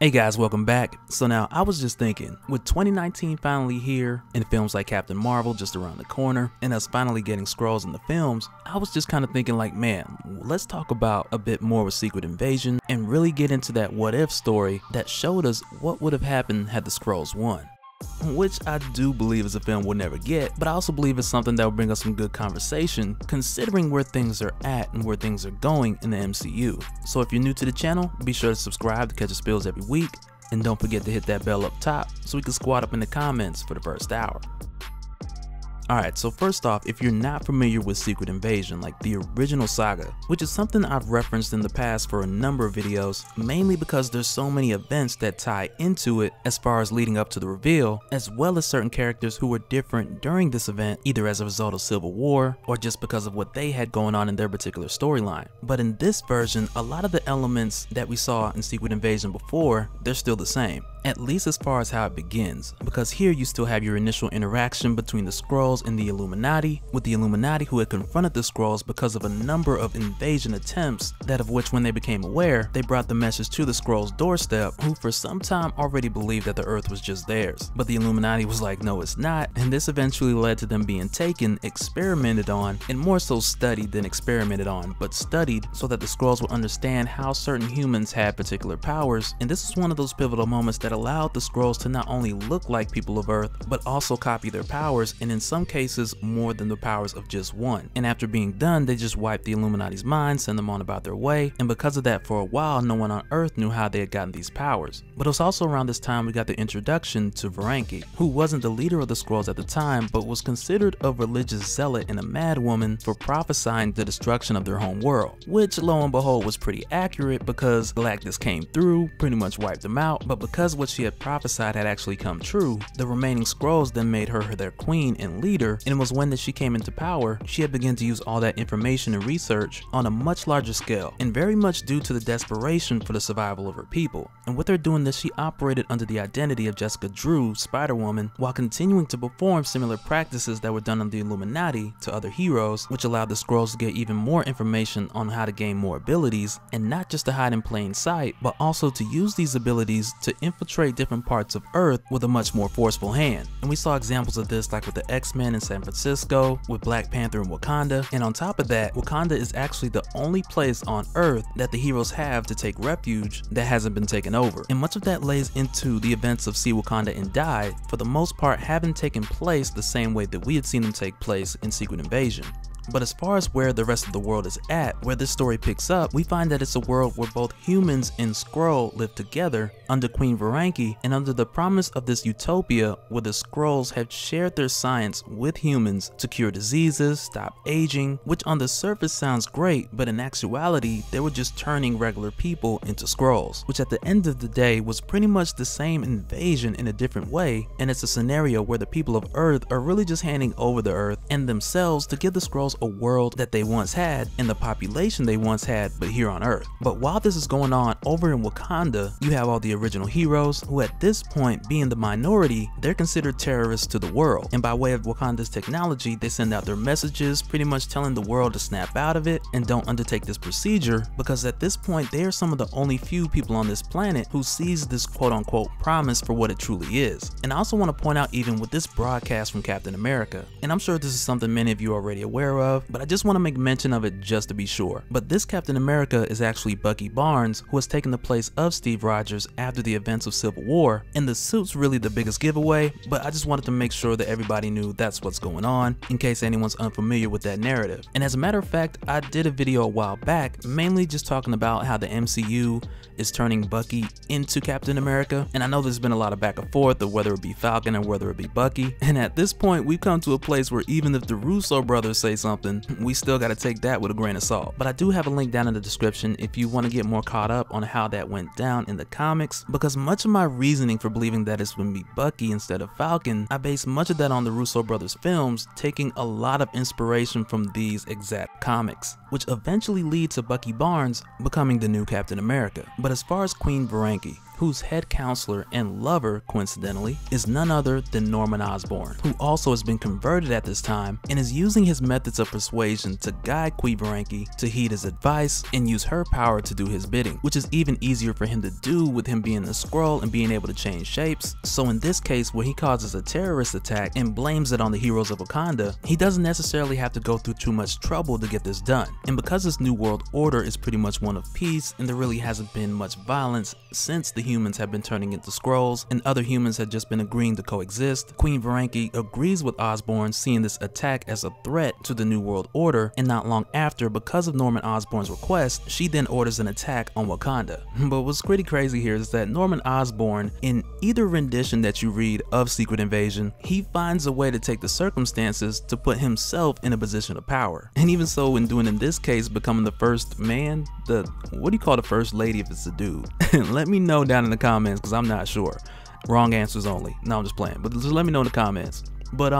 Hey guys, welcome back. So now I was just thinking, with 2019 finally here and films like Captain Marvel just around the corner and us finally getting Skrulls in the films, I was just kind of thinking like, man, let's talk about a bit more with Secret Invasion and really get into that what if story that showed us what would have happened had the Skrulls won. Which I do believe is a film we'll never get, but I also believe it's something that will bring us some good conversation considering where things are at and where things are going in the MCU. So if you're new to the channel, be sure to subscribe to catch the spills every week, and don't forget to hit that bell up top so we can squat up in the comments for the first hour. Alright, so first off, if you're not familiar with Secret Invasion, like the original saga, which is something I've referenced in the past for a number of videos, mainly because there's so many events that tie into it as far as leading up to the reveal, as well as certain characters who were different during this event, either as a result of Civil War or just because of what they had going on in their particular storyline. But in this version, a lot of the elements that we saw in Secret Invasion before, they're still the same. At least as far as how it begins, because here you still have your initial interaction between the Skrulls and the Illuminati, with the Illuminati who had confronted the Skrulls because of a number of invasion attempts, that of which when they became aware, they brought the message to the Skrulls' doorstep, who for some time already believed that the Earth was just theirs. But the Illuminati was like, no it's not, and this eventually led to them being taken, experimented on, and more so studied than experimented on, but studied so that the Skrulls would understand how certain humans had particular powers, and this is one of those pivotal moments that allowed the Skrulls to not only look like people of Earth, but also copy their powers, and in some cases more than the powers of just one. And after being done, they just wiped the Illuminati's mind, send them on about their way, and because of that, for a while no one on Earth knew how they had gotten these powers. But it was also around this time we got the introduction to Wakanda, who wasn't the leader of the Skrulls at the time, but was considered a religious zealot and a mad woman for prophesying the destruction of their home world, which lo and behold was pretty accurate because Galactus came through, pretty much wiped them out. But because what she had prophesied had actually come true, the remaining Skrulls then made her their queen and leader, and it was when that she came into power, she had begun to use all that information and research on a much larger scale, and very much due to the desperation for the survival of her people. And with her doing this, she operated under the identity of Jessica Drew, Spider-Woman, while continuing to perform similar practices that were done on the Illuminati to other heroes, which allowed the Skrulls to get even more information on how to gain more abilities, and not just to hide in plain sight, but also to use these abilities to infiltrate different parts of Earth with a much more forceful hand. And we saw examples of this like with the X-Men in San Francisco, with Black Panther in Wakanda, and on top of that, Wakanda is actually the only place on Earth that the heroes have to take refuge that hasn't been taken over. And much of that lays into the events of See Wakanda and Die, for the most part haven't taken place the same way that we had seen them take place in Secret Invasion. But as far as where the rest of the world is at, where this story picks up, we find that it's a world where both humans and Skrull live together under Queen Wakanda, and under the promise of this utopia where the Skrulls have shared their science with humans to cure diseases, stop aging, which on the surface sounds great, but in actuality, they were just turning regular people into Skrulls, which at the end of the day was pretty much the same invasion in a different way, and it's a scenario where the people of Earth are really just handing over the Earth and themselves to give the Skrulls a world that they once had and the population they once had, but here on Earth. But while this is going on over in Wakanda, you have all the original heroes who at this point, being the minority, they're considered terrorists to the world, and by way of Wakanda's technology, they send out their messages pretty much telling the world to snap out of it and don't undertake this procedure, because at this point they are some of the only few people on this planet who sees this quote-unquote promise for what it truly is. And I also want to point out, even with this broadcast from Captain America, and I'm sure this is something many of you are already aware of, but I just want to make mention of it just to be sure. But this Captain America is actually Bucky Barnes, who has taken the place of Steve Rogers after the events of Civil War, and the suit's really the biggest giveaway, but I just wanted to make sure that everybody knew that's what's going on, in case anyone's unfamiliar with that narrative. And as a matter of fact, I did a video a while back, mainly just talking about how the MCU is turning Bucky into Captain America, and I know there's been a lot of back and forth of whether it be Falcon or whether it be Bucky, and at this point we've come to a place where even if the Russo brothers say something, we still got to take that with a grain of salt. But I do have a link down in the description if you want to get more caught up on how that went down in the comics, because much of my reasoning for believing that it's going to be Bucky instead of Falcon, I base much of that on the Russo brothers films, taking a lot of inspiration from these exact comics, which eventually lead to Bucky Barnes becoming the new Captain America. But as far as Queen Wakanda, whose head counselor and lover, coincidentally, is none other than Norman Osborn, who also has been converted at this time and is using his methods of persuasion to guide Quivaranki to heed his advice and use her power to do his bidding, which is even easier for him to do with him being a Skrull and being able to change shapes. So in this case, where he causes a terrorist attack and blames it on the heroes of Wakanda, he doesn't necessarily have to go through too much trouble to get this done. And because this new world order is pretty much one of peace and there really hasn't been much violence since the humans have been turning into Skrulls and other humans had just been agreeing to coexist, Quivaranki agrees with Osborn, seeing this attack as a threat to the new world order, and not long after, because of Norman Osborn's request, she then orders an attack on Wakanda. But what's pretty crazy here is that Norman Osborn, in either rendition that you read of Secret Invasion, he finds a way to take the circumstances to put himself in a position of power. And even so, in doing in this case, becoming the first man, what do you call the first lady if it's a dude? Let me know down in the comments because I'm not sure. Wrong answers only. No, I'm just playing, but just let me know in the comments. But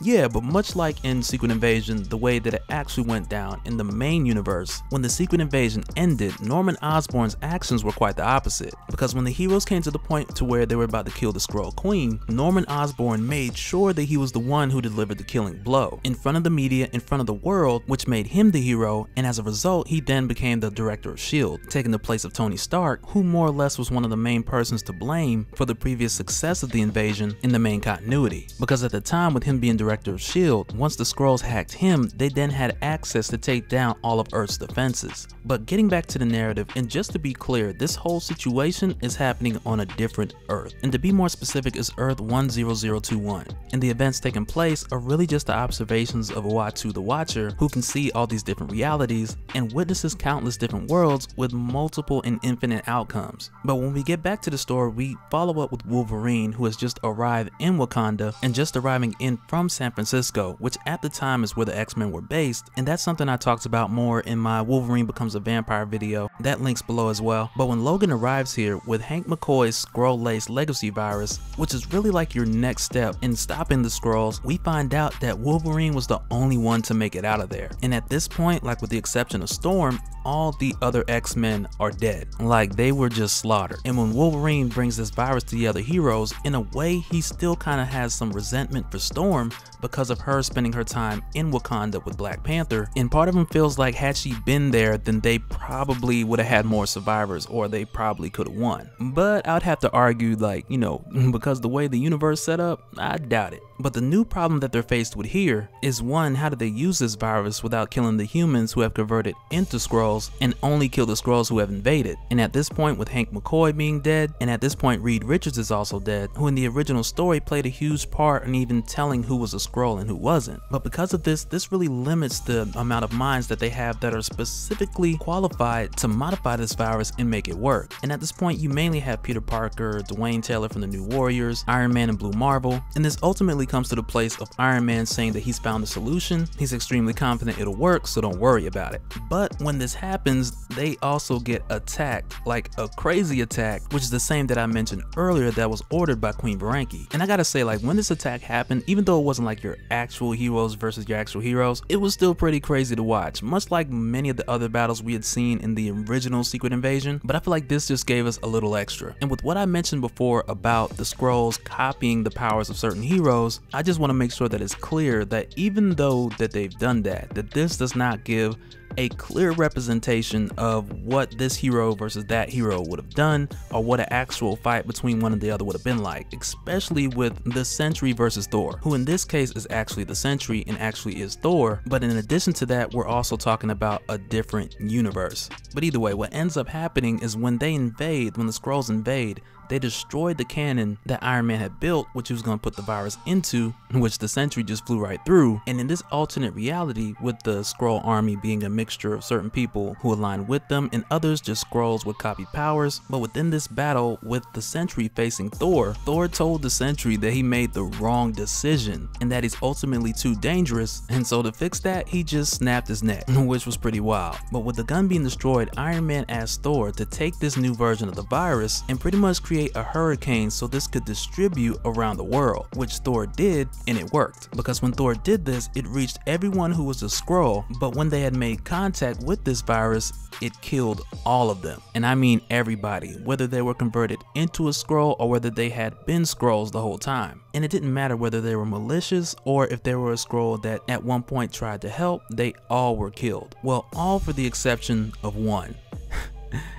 yeah, but much like in Secret Invasion, the way that it actually went down in the main universe, when the Secret Invasion ended, Norman Osborn's actions were quite the opposite. Because when the heroes came to the point to where they were about to kill the Skrull Queen, Norman Osborn made sure that he was the one who delivered the killing blow in front of the media, in front of the world, which made him the hero, and as a result, he then became the director of S.H.I.E.L.D., taking the place of Tony Stark, who more or less was one of the main persons to blame for the previous success of the invasion in the main continuity. Because at the time, with him being director of S.H.I.E.L.D., once the Skrulls hacked him, they then had access to take down all of Earth's defenses. But getting back to the narrative, and just to be clear, this whole situation is happening on a different Earth, and to be more specific is Earth 10021, and the events taking place are really just the observations of Uatu the Watcher, who can see all these different realities and witnesses countless different worlds with multiple and infinite outcomes. But when we get back to the story, we follow up with Wolverine, who has just arrived in Wakanda and just arriving in from San Francisco, which at the time is where the X-Men were based, and that's something I talked about more in my Wolverine Becomes a Vampire video. That link's below as well. But when Logan arrives here with Hank McCoy's Skrull-laced legacy virus, which is really like your next step in stopping the Skrulls, we find out that Wolverine was the only one to make it out of there. And at this point, like with the exception of Storm, all the other X-Men are dead. Like, they were just slaughtered. And when Wolverine brings this virus to the other heroes, in a way he still kind of has some resentment for Storm because of her spending her time in Wakanda with Black Panther, and part of him feels like had she been there, then they probably would have had more survivors, or they probably could have won. But I'd have to argue, like, you know, because the way the universe set up, I doubt it. But the new problem that they're faced with here is, one, how do they use this virus without killing the humans who have converted into Skrulls, and only kill the Skrulls who have invaded? And at this point, with Hank McCoy being dead, and at this point Reed Richards is also dead, who in the original story played a huge part in even telling who was a Skrull and who wasn't. But because of this really limits the amount of minds that they have that are specifically qualified to modify this virus and make it work. And at this point, you mainly have Peter Parker, Dwayne Taylor from the New Warriors, Iron Man and Blue Marvel, and this ultimately comes to the place of Iron Man saying that he's found a solution, he's extremely confident it'll work, so don't worry about it. But when this happens, they also get attacked, like a crazy attack, which is the same that I mentioned earlier that was ordered by Quivaranki. And I gotta say, like, when this attack happened, even though it wasn't like your actual heroes versus your actual heroes, it was still pretty crazy to watch, much like many of the other battles we had seen in the original Secret Invasion. But I feel like this just gave us a little extra. And with what I mentioned before about the Skrulls copying the powers of certain heroes, I just want to make sure that it's clear that even though that they've done that this does not give a clear representation of what this hero versus that hero would have done, or what an actual fight between one and the other would have been like, especially with the Sentry versus Thor, who in this case is actually the Sentry and actually is Thor. But in addition to that, we're also talking about a different universe. But either way, what ends up happening is when they invade, when the Skrulls invade, they destroyed the cannon that Iron Man had built, which he was going to put the virus into, which the Sentry just flew right through. And in this alternate reality, with the Skrull army being a mixture of certain people who align with them and others just Skrulls with copied powers, but within this battle with the Sentry facing Thor, Thor told the Sentry that he made the wrong decision and that he's ultimately too dangerous, and so to fix that, he just snapped his neck, which was pretty wild. But with the gun being destroyed, Iron Man asked Thor to take this new version of the virus and pretty much create a hurricane so this could distribute around the world, which Thor did, and it worked. Because when Thor did this, it reached everyone who was a Skrull, but when they had made contact with this virus, it killed all of them. And I mean everybody, whether they were converted into a Skrull or whether they had been Skrulls the whole time. And it didn't matter whether they were malicious or if they were a Skrull that at one point tried to help, they all were killed. Well, all for the exception of one.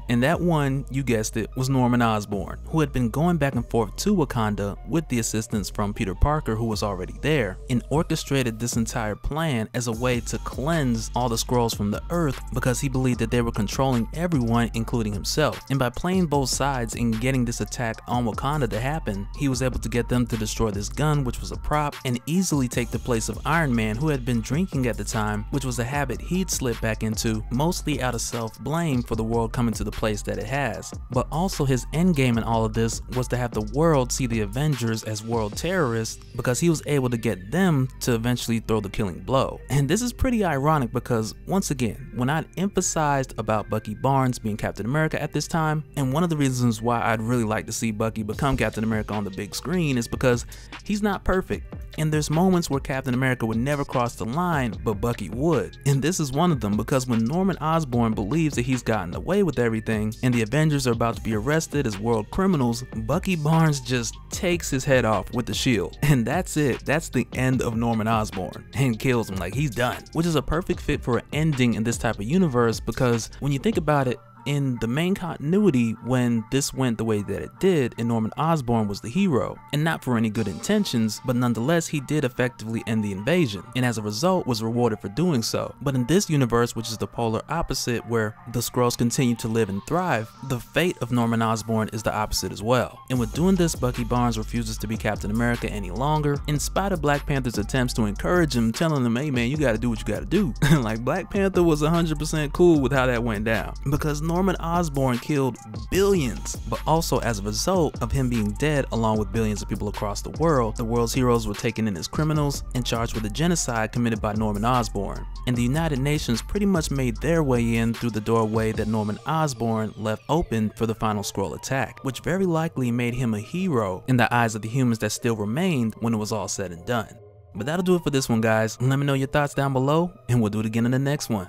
And that one, you guessed it, was Norman Osborn, who had been going back and forth to Wakanda with the assistance from Peter Parker, who was already there, and orchestrated this entire plan as a way to cleanse all the Skrulls from the Earth because he believed that they were controlling everyone, including himself. And by playing both sides and getting this attack on Wakanda to happen, he was able to get them to destroy this gun, which was a prop, and easily take the place of Iron Man, who had been drinking at the time, which was a habit he'd slipped back into, mostly out of self-blame for the world coming to the place that it has. But also his endgame in all of this was to have the world see the Avengers as world terrorists because he was able to get them to eventually throw the killing blow. And this is pretty ironic because, once again, when I'd emphasized about Bucky Barnes being Captain America at this time, and one of the reasons why I'd really like to see Bucky become Captain America on the big screen is because he's not perfect. And there's moments where Captain America would never cross the line, but Bucky would. And this is one of them because when Norman Osborn believes that he's gotten away with everything and the Avengers are about to be arrested as world criminals, Bucky Barnes just takes his head off with the shield. And that's it. That's the end of Norman Osborn, and kills him like he's done. Which is a perfect fit for an ending in this type of universe because when you think about it, in the main continuity, when this went the way that it did and Norman Osborn was the hero, and not for any good intentions, but nonetheless he did effectively end the invasion, and as a result was rewarded for doing so. But in this universe, which is the polar opposite where the Skrulls continue to live and thrive, the fate of Norman Osborn is the opposite as well. And with doing this, Bucky Barnes refuses to be Captain America any longer, in spite of Black Panther's attempts to encourage him, telling him, hey man, you gotta do what you gotta do. Like Black Panther was 100% cool with how that went down, because Norman Osborn killed billions, but also as a result of him being dead along with billions of people across the world's heroes were taken in as criminals and charged with a genocide committed by Norman Osborn. And the United Nations pretty much made their way in through the doorway that Norman Osborn left open for the final Skrull attack, which very likely made him a hero in the eyes of the humans that still remained when it was all said and done. But that'll do it for this one, guys. Let me know your thoughts down below and we'll do it again in the next one.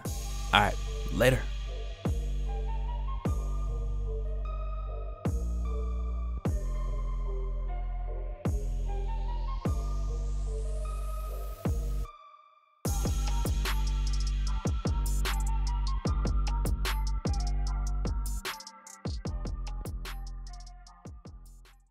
Alright, later.